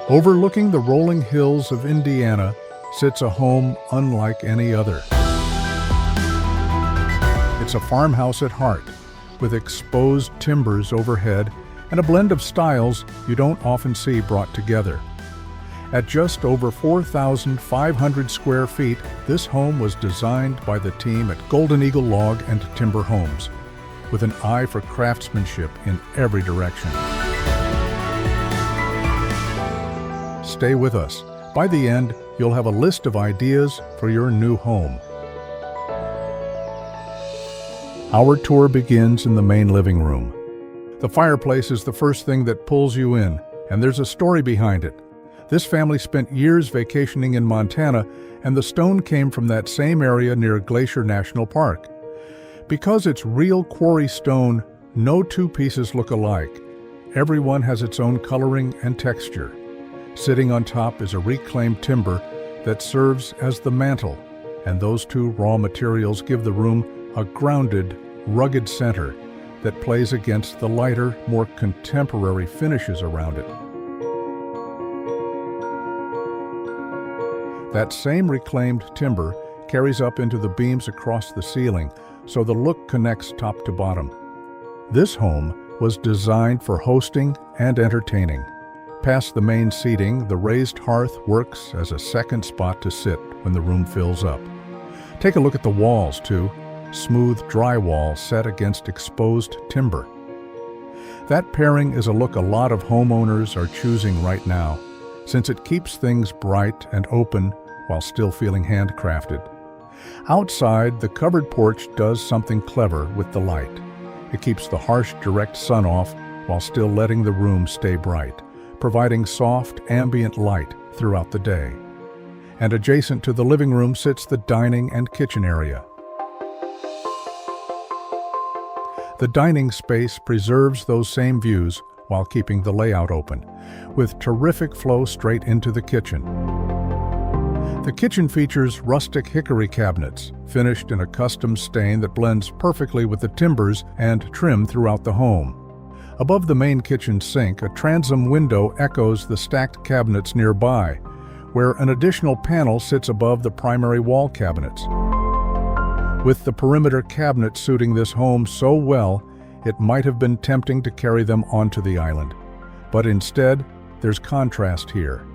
Overlooking the rolling hills of Indiana sits a home unlike any other. It's a farmhouse at heart, with exposed timbers overhead and a blend of styles you don't often see brought together. At just over 4,500 square feet, this home was designed by the team at Golden Eagle Log and Timber Homes, with an eye for craftsmanship in every direction. Stay with us. By the end, you'll have a list of ideas for your new home. Our tour begins in the main living room. The fireplace is the first thing that pulls you in, and there's a story behind it. This family spent years vacationing in Montana, and the stone came from that same area near Glacier National Park. Because it's real quarry stone, no two pieces look alike. Every one has its own coloring and texture. Sitting on top is a reclaimed timber that serves as the mantle, and those two raw materials give the room a grounded, rugged center that plays against the lighter, more contemporary finishes around it. That same reclaimed timber carries up into the beams across the ceiling, so the look connects top to bottom. This home was designed for hosting and entertaining. Past the main seating, the raised hearth works as a second spot to sit when the room fills up. Take a look at the walls, too. Smooth drywall set against exposed timber. That pairing is a look a lot of homeowners are choosing right now, since it keeps things bright and open while still feeling handcrafted. Outside, the covered porch does something clever with the light. It keeps the harsh, direct sun off while still letting the room stay bright, providing soft, ambient light throughout the day. And adjacent to the living room sits the dining and kitchen area. The dining space preserves those same views while keeping the layout open, with terrific flow straight into the kitchen. The kitchen features rustic hickory cabinets, finished in a custom stain that blends perfectly with the timbers and trim throughout the home. Above the main kitchen sink, a transom window echoes the stacked cabinets nearby, where an additional panel sits above the primary wall cabinets. With the perimeter cabinets suiting this home so well, it might have been tempting to carry them onto the island. But instead, there's contrast here.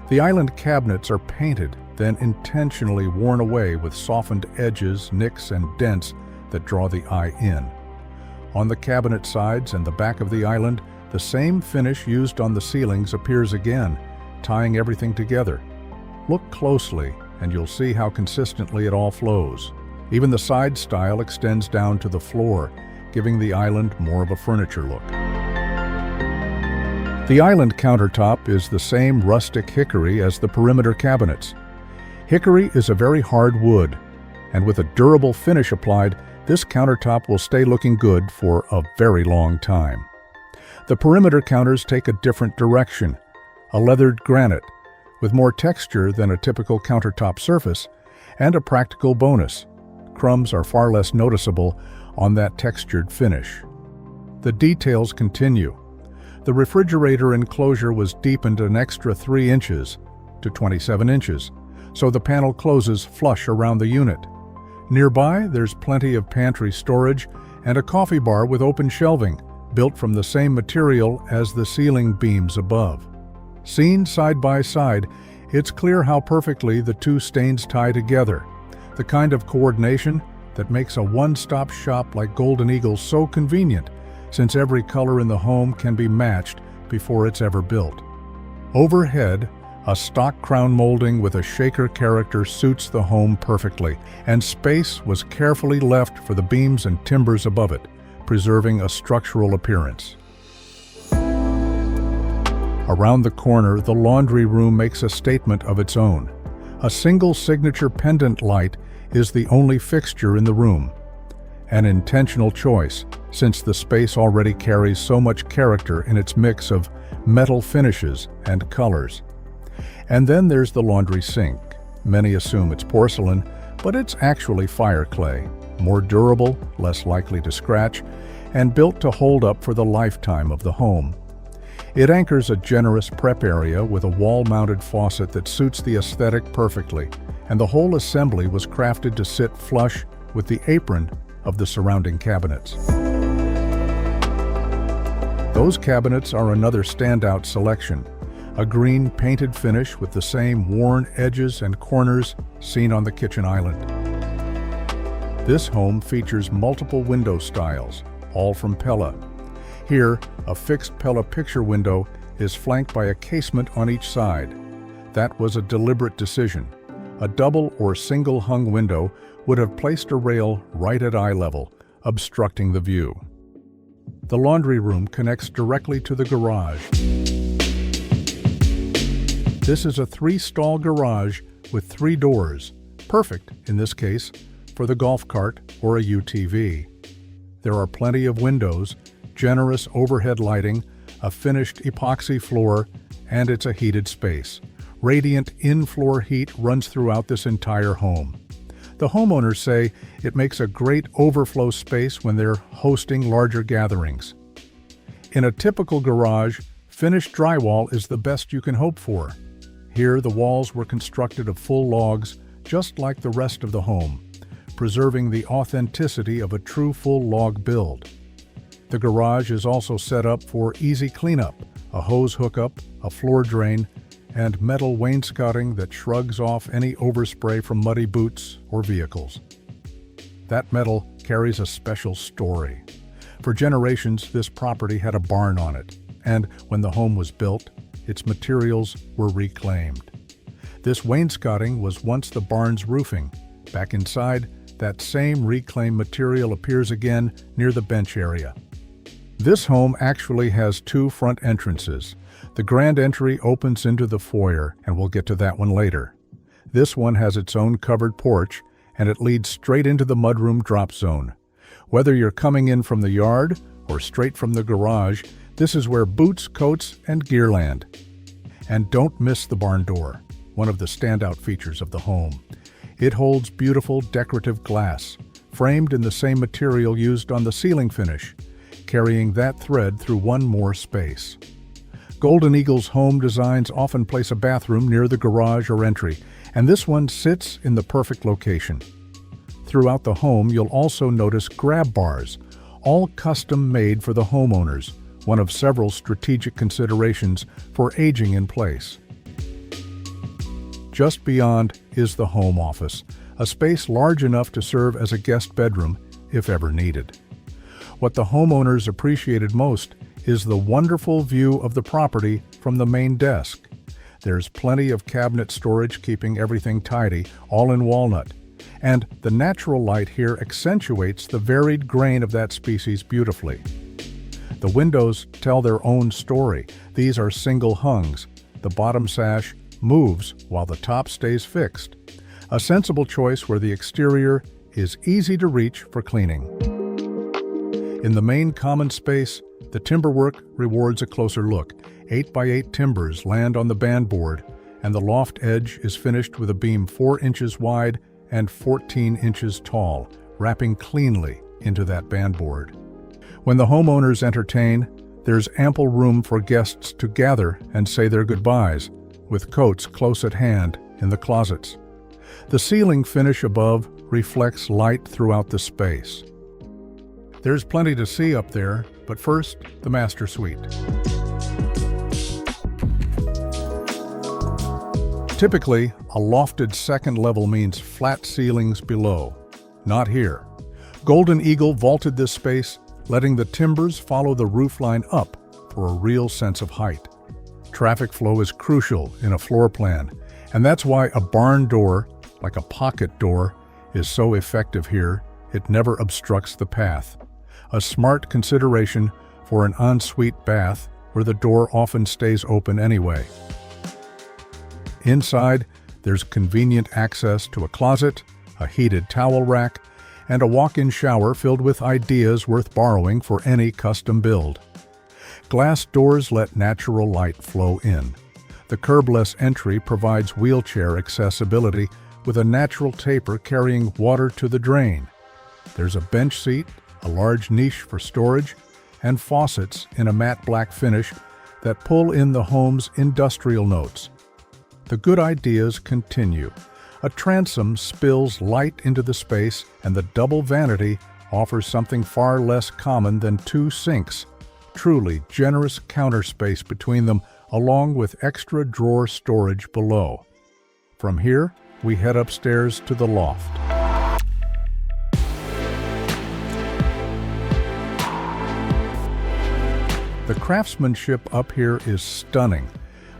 The island cabinets are painted, then intentionally worn away with softened edges, nicks, and dents that draw the eye in. On the cabinet sides and the back of the island, the same finish used on the ceilings appears again, tying everything together. Look closely, and you'll see how consistently it all flows. Even the side style extends down to the floor, giving the island more of a furniture look. The island countertop is the same rustic hickory as the perimeter cabinets. Hickory is a very hard wood, and with a durable finish applied, this countertop will stay looking good for a very long time. The perimeter counters take a different direction, a leathered granite, with more texture than a typical countertop surface, and a practical bonus. Crumbs are far less noticeable on that textured finish. The details continue. The refrigerator enclosure was deepened an extra 3 inches to 27 inches, so the panel closes flush around the unit. Nearby, there's plenty of pantry storage and a coffee bar with open shelving, built from the same material as the ceiling beams above. Seen side by side, it's clear how perfectly the two stains tie together, the kind of coordination that makes a one-stop shop like Golden Eagle so convenient, since every color in the home can be matched before it's ever built. Overhead, a stock crown molding with a shaker character suits the home perfectly, and space was carefully left for the beams and timbers above it, preserving a structural appearance. Around the corner, the laundry room makes a statement of its own. A single signature pendant light is the only fixture in the room. An intentional choice, since the space already carries so much character in its mix of metal finishes and colors. And then there's the laundry sink. Many assume it's porcelain, but it's actually fire clay, more durable, less likely to scratch, and built to hold up for the lifetime of the home. It anchors a generous prep area with a wall-mounted faucet that suits the aesthetic perfectly, and the whole assembly was crafted to sit flush with the apron of the surrounding cabinets. Those cabinets are another standout selection, a green painted finish with the same worn edges and corners seen on the kitchen island. This home features multiple window styles, all from Pella. Here, a fixed Pella picture window is flanked by a casement on each side. That was a deliberate decision. A double or single hung window would have placed a rail right at eye level, obstructing the view. The laundry room connects directly to the garage. This is a 3-stall garage with 3 doors, perfect, in this case, for the golf cart or a UTV. There are plenty of windows, generous overhead lighting, a finished epoxy floor, and it's a heated space. Radiant in-floor heat runs throughout this entire home. The homeowners say it makes a great overflow space when they're hosting larger gatherings. In a typical garage, finished drywall is the best you can hope for. Here, the walls were constructed of full logs, just like the rest of the home, preserving the authenticity of a true full log build. The garage is also set up for easy cleanup, a hose hookup, a floor drain, and metal wainscoting that shrugs off any overspray from muddy boots or vehicles. That metal carries a special story. For generations, this property had a barn on it, and when the home was built, its materials were reclaimed. This wainscoting was once the barn's roofing. Back inside, that same reclaimed material appears again near the bench area. This home actually has 2 front entrances. The grand entry opens into the foyer, and we'll get to that one later. This one has its own covered porch, and it leads straight into the mudroom drop zone. Whether you're coming in from the yard or straight from the garage, this is where boots, coats, and gear land. And don't miss the barn door, one of the standout features of the home. It holds beautiful decorative glass, framed in the same material used on the ceiling finish, carrying that thread through one more space. Golden Eagle's home designs often place a bathroom near the garage or entry, and this one sits in the perfect location. Throughout the home, you'll also notice grab bars, all custom-made for the homeowners, one of several strategic considerations for aging in place. Just beyond is the home office, a space large enough to serve as a guest bedroom if ever needed. What the homeowners appreciated most is the wonderful view of the property from the main desk. There's plenty of cabinet storage keeping everything tidy, all in walnut. And the natural light here accentuates the varied grain of that species beautifully. The windows tell their own story. These are single hungs. The bottom sash moves while the top stays fixed. A sensible choice where the exterior is easy to reach for cleaning. In the main common space, the timberwork rewards a closer look. 8x8 timbers land on the bandboard, and the loft edge is finished with a beam 4 inches wide and 14 inches tall, wrapping cleanly into that bandboard. When the homeowners entertain, there's ample room for guests to gather and say their goodbyes, with coats close at hand in the closets. The ceiling finish above reflects light throughout the space. There's plenty to see up there, but first, the master suite. Typically, a lofted second level means flat ceilings below. Not here. Golden Eagle vaulted this space, letting the timbers follow the roofline up for a real sense of height. Traffic flow is crucial in a floor plan, and that's why a barn door, like a pocket door, is so effective here. It never obstructs the path. A smart consideration for an ensuite bath where the door often stays open anyway. Inside, there's convenient access to a closet, a heated towel rack, and a walk-in shower filled with ideas worth borrowing for any custom build. Glass doors let natural light flow in. The curbless entry provides wheelchair accessibility with a natural taper carrying water to the drain. There's a bench seat, a large niche for storage, and faucets in a matte black finish that pull in the home's industrial notes. The good ideas continue. A transom spills light into the space, and the double vanity offers something far less common than two sinks. Truly generous counter space between them, along with extra drawer storage below. From here, we head upstairs to the loft. The craftsmanship up here is stunning.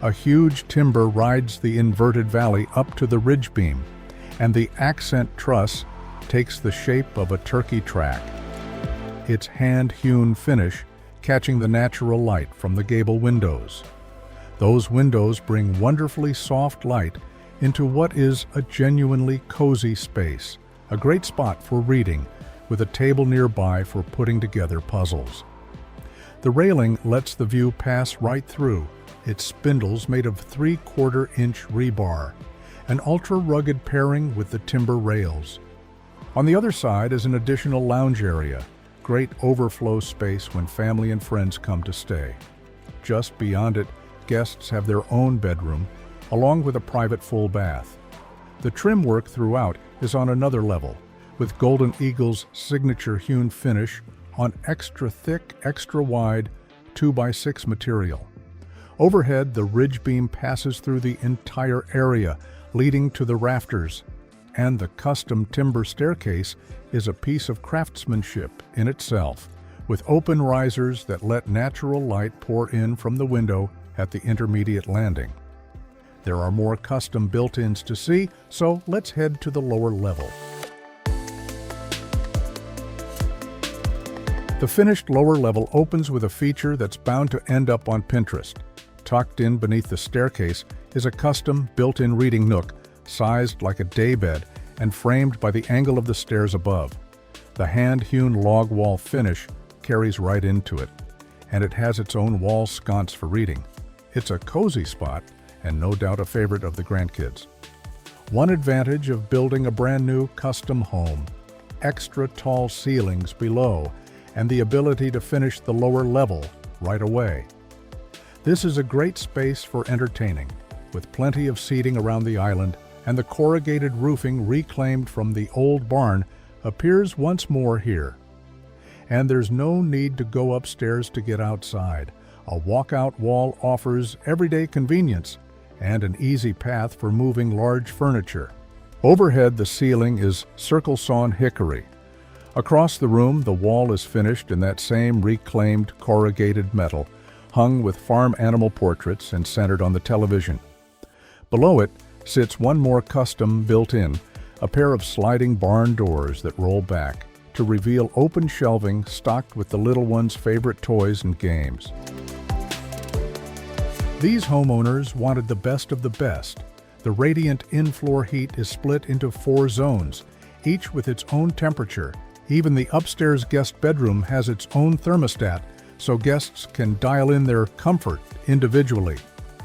A huge timber rides the inverted valley up to the ridge beam, and the accent truss takes the shape of a turkey track. Its hand-hewn finish catching the natural light from the gable windows. Those windows bring wonderfully soft light into what is a genuinely cozy space, a great spot for reading, with a table nearby for putting together puzzles. The railing lets the view pass right through, its spindles made of 3/4-inch rebar, an ultra-rugged pairing with the timber rails. On the other side is an additional lounge area, great overflow space when family and friends come to stay. Just beyond it, guests have their own bedroom, along with a private full bath. The trim work throughout is on another level, with Golden Eagle's signature hewn finish on extra thick, extra wide 2x6 material. Overhead, the ridge beam passes through the entire area, leading to the rafters, and the custom timber staircase is a piece of craftsmanship in itself, with open risers that let natural light pour in from the window at the intermediate landing. There are more custom built-ins to see, so let's head to the lower level. The finished lower level opens with a feature that's bound to end up on Pinterest. Tucked in beneath the staircase is a custom built-in reading nook, sized like a daybed and framed by the angle of the stairs above. The hand-hewn log wall finish carries right into it, and it has its own wall sconce for reading. It's a cozy spot, and no doubt a favorite of the grandkids. One advantage of building a brand new custom home: extra tall ceilings below, and the ability to finish the lower level right away. This is a great space for entertaining, with plenty of seating around the island, and the corrugated roofing reclaimed from the old barn appears once more here. And there's no need to go upstairs to get outside. A walkout wall offers everyday convenience and an easy path for moving large furniture. Overhead, the ceiling is circle-sawn hickory. Across the room, the wall is finished in that same reclaimed corrugated metal, hung with farm animal portraits and centered on the television. Below it sits one more custom built-in, a pair of sliding barn doors that roll back to reveal open shelving stocked with the little one's favorite toys and games. These homeowners wanted the best of the best. The radiant in-floor heat is split into 4 zones, each with its own temperature. Even the upstairs guest bedroom has its own thermostat, so guests can dial in their comfort individually.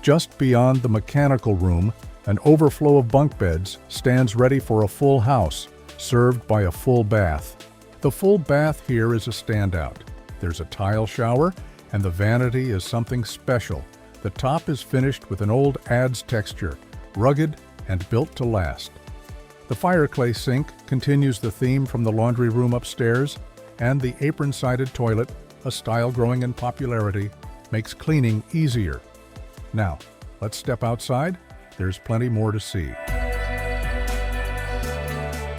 Just beyond the mechanical room, an overflow of bunk beds stands ready for a full house, served by a full bath. The full bath here is a standout. There's a tile shower, and the vanity is something special. The top is finished with an old adze texture, rugged and built to last. The fireclay sink continues the theme from the laundry room upstairs, and the apron-sided toilet, a style growing in popularity, makes cleaning easier. Now, let's step outside. There's plenty more to see.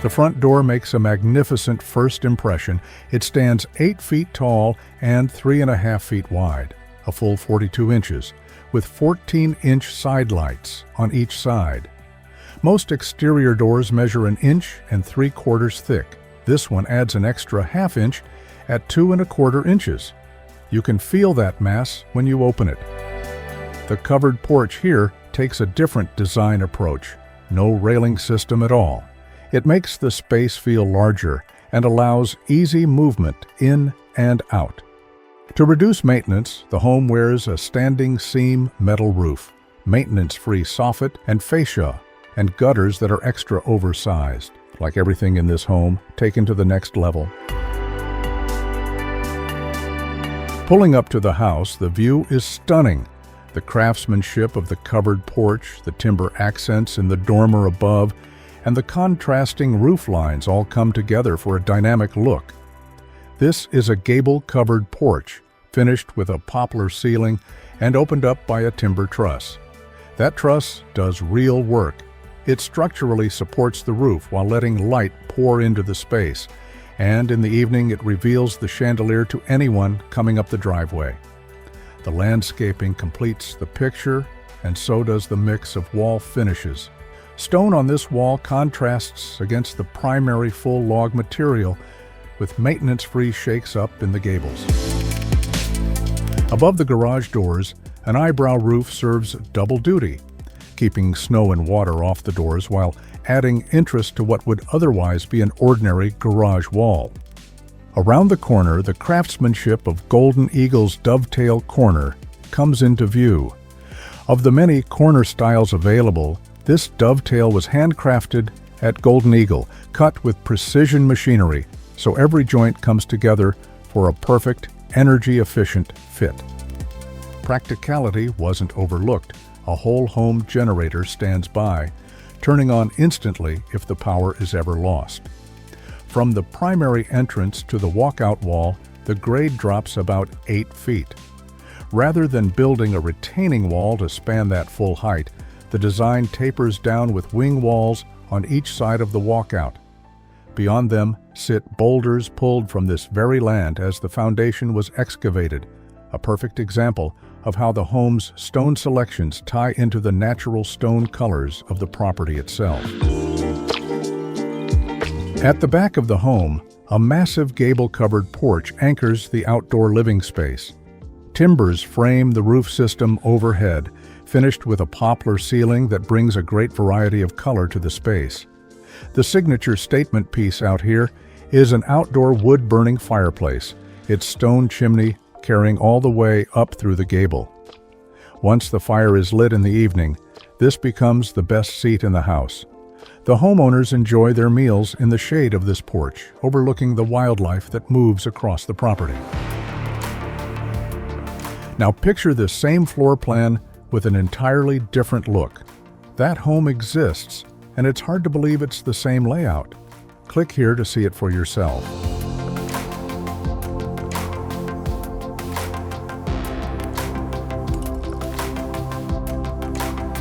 The front door makes a magnificent first impression. It stands 8 feet tall and 3.5 feet wide, a full 42 inches, with 14-inch side lights on each side. Most exterior doors measure 1 3/4 inches thick. This one adds an extra 1/2 inch at 2¼ inches. You can feel that mass when you open it. The covered porch here takes a different design approach. No railing system at all. It makes the space feel larger and allows easy movement in and out. To reduce maintenance, the home wears a standing seam metal roof, maintenance-free soffit and fascia, and gutters that are extra oversized. Like everything in this home, taken to the next level. Pulling up to the house, the view is stunning. The craftsmanship of the covered porch, the timber accents in the dormer above, and the contrasting roof lines all come together for a dynamic look. This is a gable-covered porch, finished with a poplar ceiling and opened up by a timber truss. That truss does real work. It structurally supports the roof while letting light pour into the space, and in the evening it reveals the chandelier to anyone coming up the driveway. The landscaping completes the picture, and so does the mix of wall finishes. Stone on this wall contrasts against the primary full log material, with maintenance-free shakes-up in the gables. Above the garage doors, an eyebrow roof serves double duty, keeping snow and water off the doors while adding interest to what would otherwise be an ordinary garage wall. Around the corner, the craftsmanship of Golden Eagle's dovetail corner comes into view. Of the many corner styles available, this dovetail was handcrafted at Golden Eagle, cut with precision machinery, so every joint comes together for a perfect, energy-efficient fit. Practicality wasn't overlooked. A whole home generator stands by, turning on instantly if the power is ever lost. From the primary entrance to the walkout wall, the grade drops about 8 feet. Rather than building a retaining wall to span that full height, the design tapers down with wing walls on each side of the walkout. Beyond them sit boulders pulled from this very land as the foundation was excavated, a perfect example of how the home's stone selections tie into the natural stone colors of the property itself. At the back of the home, a massive gable-covered porch anchors the outdoor living space. Timbers frame the roof system overhead, finished with a poplar ceiling that brings a great variety of color to the space. The signature statement piece out here is an outdoor wood-burning fireplace, its stone chimney carrying all the way up through the gable. Once the fire is lit in the evening, this becomes the best seat in the house. The homeowners enjoy their meals in the shade of this porch, overlooking the wildlife that moves across the property. Now picture this same floor plan with an entirely different look. That home exists, and it's hard to believe it's the same layout. Click here to see it for yourself.